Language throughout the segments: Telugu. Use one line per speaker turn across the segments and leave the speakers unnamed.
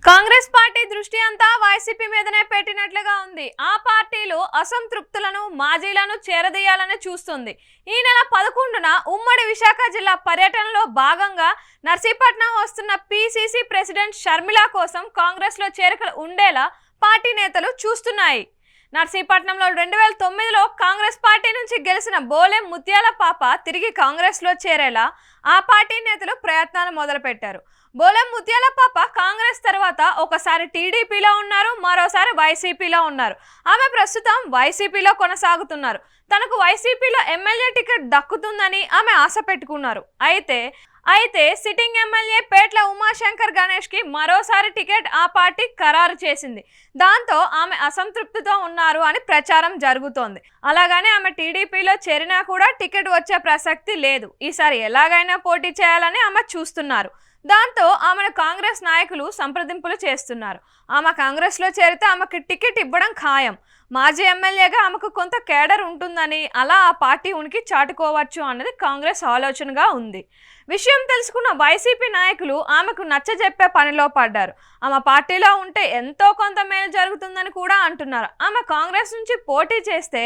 కాంగ్రెస్ పార్టీ దృష్టి అంతా వైసీపీ మీదనే పెట్టినట్లుగా ఉంది. ఆ పార్టీలో అసంతృప్తులను మాజీలను చేరదీయాలని చూస్తుంది. ఈ నెల 11న ఉమ్మడి విశాఖ జిల్లా పర్యటనలో భాగంగా నర్సీపట్నం వస్తున్న పిసిసి ప్రెసిడెంట్ షర్మిల కోసం కాంగ్రెస్లో చేరికలు ఉండేలా పార్టీ నేతలు చూస్తున్నాయి. నర్సీపట్నంలో 2009లో కాంగ్రెస్ పార్టీ నుంచి గెలిచిన బోలెం ముత్యాల పాప తిరిగి కాంగ్రెస్లో చేరేలా ఆ పార్టీ నేతలు ప్రయత్నాలు మొదలుపెట్టారు. బోలెం ముత్యాల పాప కాంగ్రెస్ తర్వాత ఒకసారి టీడీపీలో ఉన్నారు, మరోసారి వైసీపీలో ఉన్నారు. ఆమె ప్రస్తుతం వైసీపీలో కొనసాగుతున్నారు. తనకు వైసీపీలో ఎమ్మెల్యే టికెట్ దక్కుతుందని ఆమె ఆశ పెట్టుకున్నారు. అయితే సిట్టింగ్ ఎమ్మెల్యే పేట్ల ఉమాశంకర్ గణేష్ కి మరోసారి టికెట్ ఆ పార్టీ ఖరారు చేసింది. దాంతో ఆమె అసంతృప్తితో ఉన్నారు అని ప్రచారం జరుగుతోంది. అలాగని ఆమె టీడీపీలో చేరినా కూడా టికెట్ వచ్చే ప్రసక్తి లేదు. ఈసారి ఎలాగైనా పోటీ చేయాలని ఆమె చూస్తున్నారు. దాంతో ఆమెను కాంగ్రెస్ నాయకులు సంప్రదింపులు చేస్తున్నారు. ఆమె కాంగ్రెస్లో చేరితే ఆమెకు టికెట్ ఇవ్వడం ఖాయం. మాజీ ఎమ్మెల్యేగా ఆమెకు కొంత కేడర్ ఉంటుందని, అలా ఆ పార్టీ ఉనికి చాటుకోవచ్చు అన్నది కాంగ్రెస్ ఆలోచనగా ఉంది. విషయం తెలుసుకున్న వైసీపీ నాయకులు ఆమెకు నచ్చజెప్పే పనిలో పడ్డారు. ఆమె పార్టీలో ఉంటే ఎంతో కొంత మేలు జరుగుతుందని కూడా అంటున్నారు. ఆమె కాంగ్రెస్ నుంచి పోటీ చేస్తే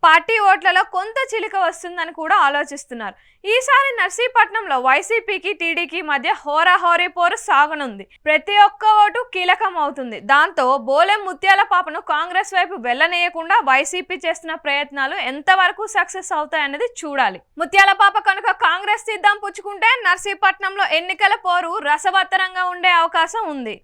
పార్టీ ఓట్లలో కొంత చిలిక వస్తుందని కూడా ఆలోచిస్తున్నారు. ఈసారి నర్సీపట్నంలో వైసీపీకి టీడీకి మధ్య హోరాహోరీ పోరు సాగనుంది. ప్రతి ఒక్క ఓటు కీలకం అవుతుంది. దాంతో బోలెం ముత్యాల పాపను కాంగ్రెస్ వైపు వెళ్ళనీయకుండా వైసీపీ చేస్తున్న ప్రయత్నాలు ఎంతవరకు సక్సెస్ అవుతాయన్నది చూడాలి. ముత్యాల పాప కనుక కాంగ్రెస్ సిద్ధం పుచ్చుకుంటే నర్సీపట్నంలో ఎన్నికల పోరు రసవత్తరంగా ఉండే అవకాశం ఉంది.